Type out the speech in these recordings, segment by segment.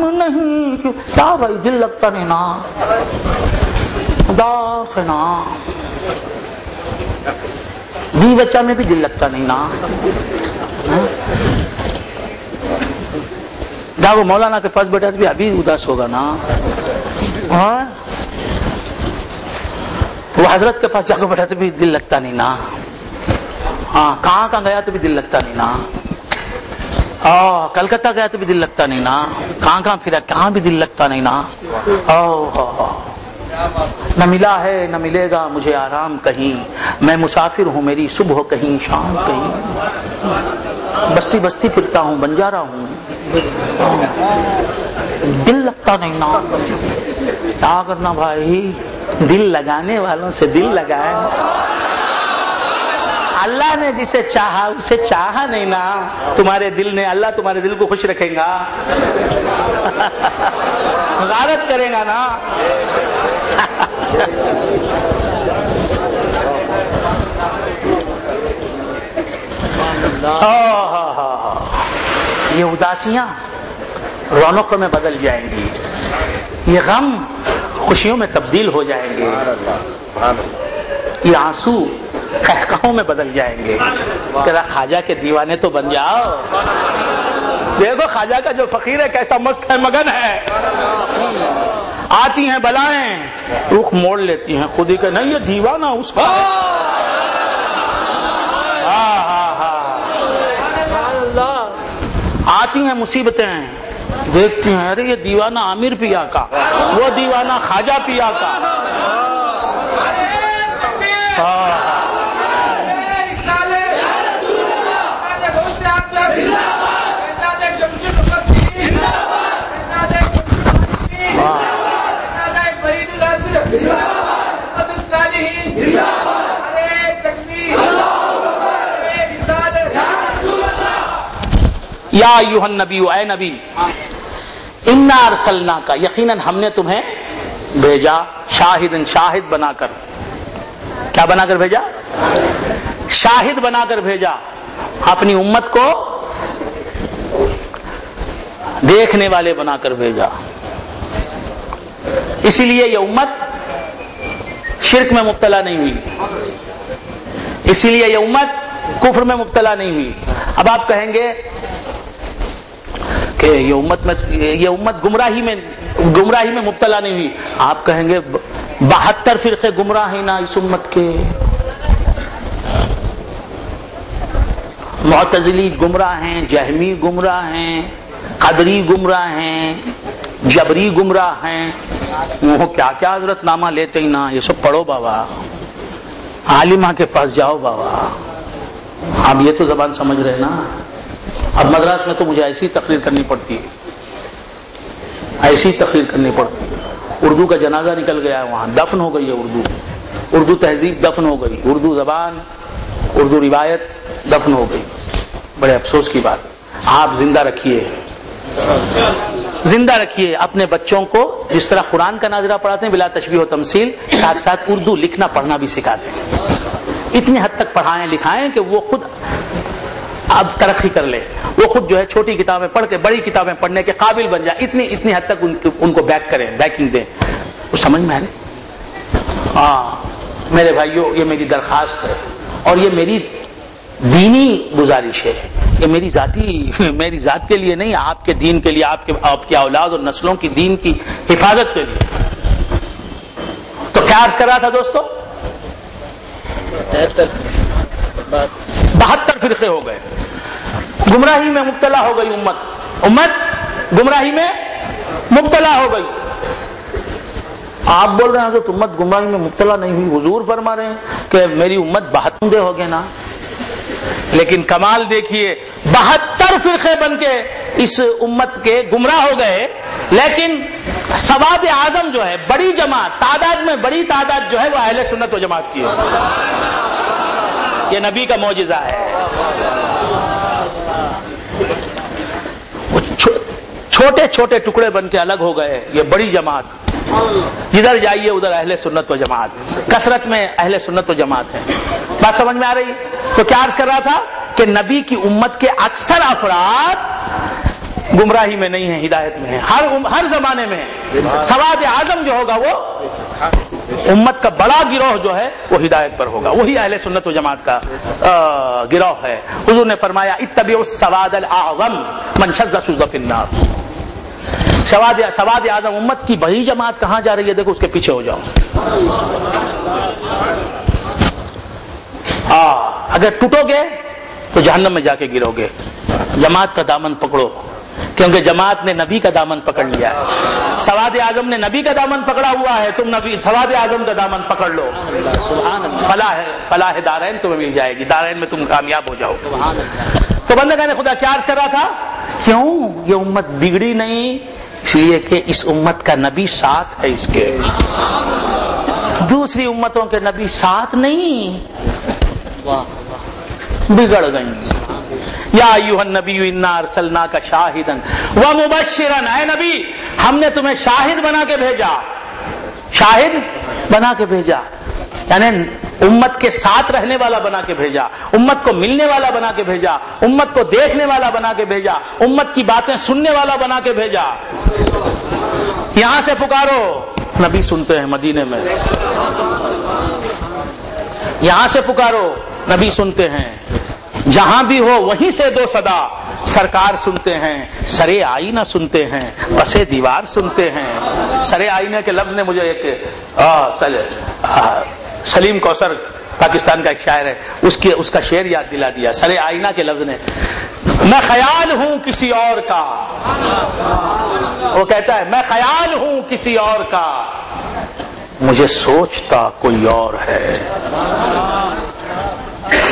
غم نہیں کیا بھائی دل لگتا نہیں نا اداس ہے نا بیوی بچہ میں بھی دل لگتا نہیں نا جاؤ مولانا کے پاس بیٹھا بھی ابھی اداس ہوگا نا وہ حضرت کے پاس جا کے بیٹھا تو بھی دل لگتا نہیں نا ہاں کہاں کہاں گیا تو بھی دل لگتا نہیں نا کلکتہ گیا تو بھی دل لگتا نہیں نا کہاں کہاں پھرا کہاں بھی دل لگتا نہیں نا نہ ملا ہے نہ ملے گا مجھے آرام کہیں میں مسافر ہوں میری صبح کہیں شام کہیں بستی بستی پھرتا ہوں بنجارا ہوں دل لگتا نہیں نا کیا کرنا بھائی دل لگانے والوں سے دل لگائے اللہ نے جسے چاہا اسے چاہا نہیں نا تمہارے دل نے اللہ تمہارے دل کو خوش رکھے گا غارت کرے گا نا یہ اداسیاں رونقوں میں بدل جائیں گی یہ غم خوشیوں میں تبدیل ہو جائیں گے یہ آنسو قہقہوں میں بدل جائیں گے تیرا خواجہ کے دیوانے تو بن جاؤ دیکھو خواجہ کا جو فقیر ہے کیسا مست ہے مگن ہے آتی ہیں بلائیں رخ موڑ لیتی ہیں خود ہی کہ نہیں یہ دیوانہ اس کا آتی ہیں مصیبتیں دیکھتی ہیں ارے یہ دیوانہ عامر پیا کا وہ دیوانہ خواجہ پیا کا یا ایھا النبی اے نبی انا ارسلناک یقیناً ہم نے تمہیں بھیجا شاہدن شاہد بنا کر کیا بنا کر بھیجا شاہد بنا کر بھیجا اپنی امت کو دیکھنے والے بنا کر بھیجا اسی لیے یہ امت شرک میں مبتلا نہیں ہوئی اسی لیے یہ امت کفر میں مبتلا نہیں ہوئی اب آپ کہیں گے کہ یہ امت گمراہی میں مبتلا نہیں ہوئی آپ کہیں گے 72 فرقے گمراہ ہیں نا اس امت کے معتزلی گمراہ ہیں جہمی گمراہ ہیں قدری گمراہ ہیں جبری گمراہ ہیں وہ کیا کیا حضرت نامہ لیتے ہی نا یہ سب پڑھو بابا عالمہ کے پاس جاؤ بابا اب یہ تو زبان سمجھ رہے نا اب مدراس میں تو مجھے ایسی تقریر کرنی پڑتی ہے ایسی تقریر کرنی پڑتی ہے اردو کا جنازہ نکل گیا ہے وہاں دفن ہو گئی ہے اردو تہذیب دفن ہو گئی اردو زبان اردو روایت دفن ہو گئی بڑے افسوس کی بات آپ زندہ رکھیے اپنے بچوں کو جس طرح قرآن کا ناظرہ پڑھاتے ہیں بلا تشبیہ و تمثیل ساتھ ساتھ اردو لکھنا پڑھنا بھی سکھاتے ہیں اتنی حد تک پڑھائیں لکھائیں کہ وہ خود اب ترقی کر لے وہ خود جو ہے چھوٹی کتابیں پڑھ کے بڑی کتابیں پڑھنے کے قابل بن جائے اتنی حد تک ان کو بیک کریں بیکنگ دیں وہ سمجھ میں آئے میرے بھائیوں یہ میری درخواست ہے اور یہ میری دینی گزارش ہے یہ میری ذات کے لیے نہیں آپ کے دین کے لیے آپ کی اولاد اور نسلوں کی دین کی حفاظت کے لیے تو کیا عرض کر رہا تھا دوستو 72 فرقے ہو گئے گمراہی میں مبتلا ہو گئی امت گمراہی میں مبتلا ہو گئی آپ بول رہے ہیں تو امت گمراہی میں مبتلا نہیں ہوئی حضور فرما رہے ہیں کہ میری امت 72 ہو گئے نا لیکن کمال دیکھیے 72 فرقے بن کے اس امت کے گمراہ ہو گئے لیکن سواد اعظم جو ہے بڑی جماعت تعداد میں بڑی تعداد جو ہے وہ اہل سنت و جماعت کی ہے یہ نبی کا معجزہ ہے چھوٹے چھوٹے ٹکڑے بن کے الگ ہو گئے یہ بڑی جماعت جدھر جائیے ادھر اہل سنت و جماعت کثرت میں اہل سنت و جماعت ہے بات سمجھ میں آ رہی تو کیا عرض کر رہا تھا کہ نبی کی امت کے اکثر افراد گمراہی میں نہیں ہے، ہدایت میں ہے، ہر زمانے میں سواد اعظم جو ہوگا وہ امت کا بڑا گروہ جو ہے وہ ہدایت پر ہوگا، وہی اہل سنت و جماعت کا گروہ ہے۔ حضور نے فرمایا اتبعوا السواد الاعظم من شذ شذ فی النار۔ سواد اعظم امت کی بڑی جماعت کہاں جا رہی ہے؟ دیکھو اس کے پیچھے ہو جاؤ۔ اگر ٹوٹو گے تو جہنم میں جا کے گرو گے۔ جماعت کا دامن پکڑو، کیونکہ جماعت نے نبی کا دامن پکڑ لیا ہے۔ سواد اعظم نے نبی کا دامن پکڑا ہوا ہے، تم نبی سواد اعظم کا دامن پکڑ لو، فلاح دارین تمہیں مل جائے گی، دارین میں تم کامیاب ہو جاؤ۔ تو بندگان خدا کیا عرض کر رہا تھا؟ کیوں یہ امت بگڑی نہیں؟ اس لیے کہ اس امت کا نبی ساتھ ہے، اس کے دوسری امتوں کے نبی ساتھ نہیں، بگڑ گئی۔ یا ایھا النبی انا ارسلناک شاہدا ومبشرا، اے نبی ہم نے تمہیں شاہد بنا کے بھیجا، شاہد بنا کے بھیجا، یعنی امت کے ساتھ رہنے والا بنا کے بھیجا، امت کو ملنے والا بنا کے بھیجا، امت کو دیکھنے والا بنا کے بھیجا، امت کی باتیں سننے والا بنا کے بھیجا۔ یہاں سے پکارو، نبی سنتے ہیں مدینے میں، یہاں سے پکارو، نبی سنتے ہیں، جہاں بھی ہو وہیں سے دو صدا، سرکار سنتے ہیں، سرے آئینہ سنتے ہیں، پسے دیوار سنتے ہیں۔ سرے آئینہ کے لفظ نے مجھے ایک سلیم کوثر پاکستان کا ایک شاعر ہے، اس کا شعر یاد دلا دیا۔ سرے آئینہ کے لفظ نے، میں خیال ہوں کسی اور کا، وہ کہتا ہے میں خیال ہوں کسی اور کا، مجھے سوچتا کوئی اور ہے۔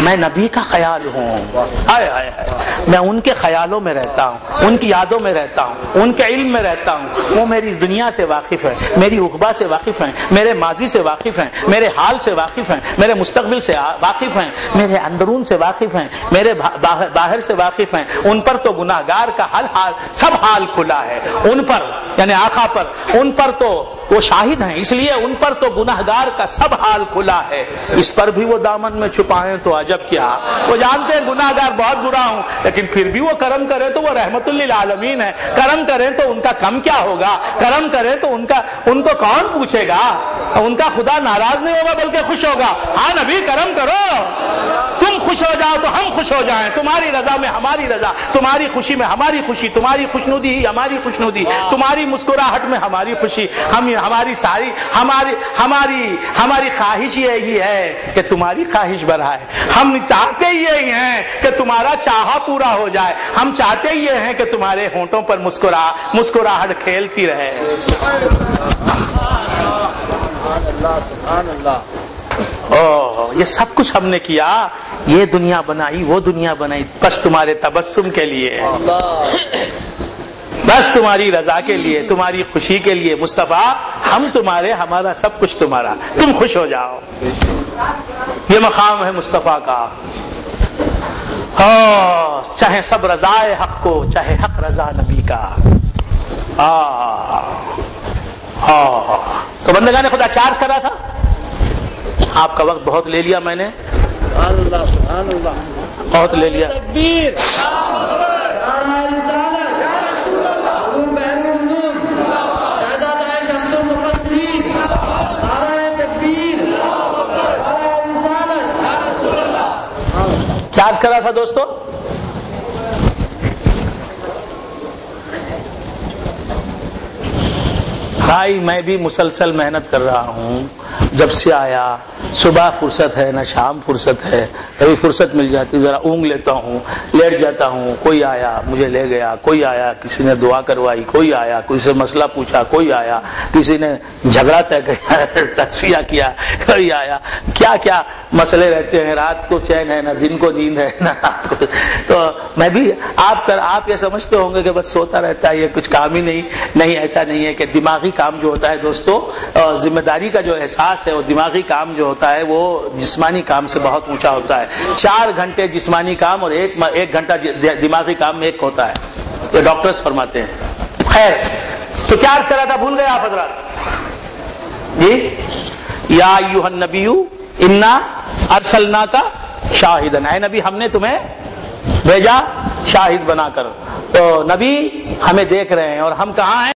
میں نبی کا خیال ہوں، میں ان کے خیالوں میں رہتا ہوں، ان کی یادوں میں رہتا ہوں، ان کے علم میں رہتا ہوں۔ وہ میری اس دنیا سے واقف ہے، میری عقبہ سے واقف ہیں، میرے ماضی سے واقف ہیں، میرے حال سے واقف ہیں، میرے مستقبل سے واقف ہیں، میرے اندرون سے واقف ہیں، میرے باہر سے واقف ہیں۔ ان پر تو گناہگار کا سب حال کھلا ہے، ان پر یعنی آقا پر، ان پر تو وہ شاہد ہیں، اس لیے ان پر تو گناہگار کا سب حال کھلا ہے۔ اس پر بھی وہ دامن میں چھپائیں تو عجب کیا، وہ جانتے ہیں گناہگار بہت برا ہوں، لیکن پھر بھی وہ کرم کرے تو وہ رحمت للعالمین ہے، کرم کرے تو ان کا کم کیا ہوگا، کرم کرے تو ان کو کون پوچھے گا، ان کا خدا ناراض نہیں ہوگا بلکہ خوش ہوگا۔ ہاں نبی کرم کرو، تم خوش ہو جاؤ تو ہم خوش ہو جائیں، تمہاری رضا میں ہماری رضا، تمہاری خوشی میں ہماری خوشی، تمہاری خوشنودی ہی ہماری خوشنودی، تمہاری مسکراہٹ میں ہماری خوشی، ہماری خواہش یہی ہے کہ تمہاری خواہش بڑھائے، ہم چاہتے یہی ہیں کہ تمہارا چاہا پورا ہو جائے، ہم چاہتے یہ ہیں کہ تمہارے ہونٹوں پر مسکراہٹ کھیلتی رہے۔ سبحان اللہ۔ یہ سب کچھ ہم نے کیا، یہ دنیا بنائی وہ دنیا بنائی بس تمہارے تبسم کے لیے، بس تمہاری رضا کے لیے، تمہاری خوشی کے لیے۔ مصطفیٰ ہم تمہارے، ہمارا سب کچھ تمہارا، تم خوش ہو جاؤ۔ یہ مقام ہے مصطفیٰ کا، چاہے سب رضائے حق کو، چاہے حق رضا نبی کا۔ تو بندگان خدا کیا عرض کر رہا تھا؟ آپ کا وقت بہت لے لیا میں نے، سبحان اللہ سبحان اللہ، بہت لے لیا۔ تکبیر، کیا عرض کر رہا تھا دوستو؟ بھائی میں بھی مسلسل محنت کر رہا ہوں، جب سے آیا صبح فرصت ہے نہ شام فرصت ہے، کبھی فرصت مل جاتی ذرا اونگ لیتا ہوں، لیٹ جاتا ہوں، کوئی آیا مجھے لے گیا، کوئی آیا کسی نے دعا کروائی، کوئی آیا کسی سے مسئلہ پوچھا، کوئی آیا کسی نے جھگڑا طے کیا، تصفیہ کیا، کوئی آیا، کیا کیا مسئلے رہتے ہیں، رات کو چین ہے نہ دن کو نیند ہے نہ رات کو۔ تو میں بھی آپ یہ سمجھتے ہوں گے کہ بس سوتا رہتا ہے، یہ کچھ کام ہی نہیں، ایسا نہیں ہے کہ دماغی کام جو ہوتا ہے دوستو، ذمہ داری کا جو احساس ہے، وہ دماغی کام جو ہوتا ہے وہ جسمانی کام سے بہت اونچا ہوتا ہے۔ 4 گھنٹے جسمانی کام اور 1 گھنٹہ دماغی کام ایک ہوتا ہے، یہ ڈاکٹرز فرماتے ہیں۔ خیر تو کیا عرض کر رہا تھا، بھول گئے آپ حضرات جی؟ یا ایھا النبی انا ارسلناک شاہدا، اے نبی ہم نے تمہیں بھیجا شاہد بنا کر. تو نبی ہمیں دیکھ رہے ہیں اور ہم کہاں ہیں؟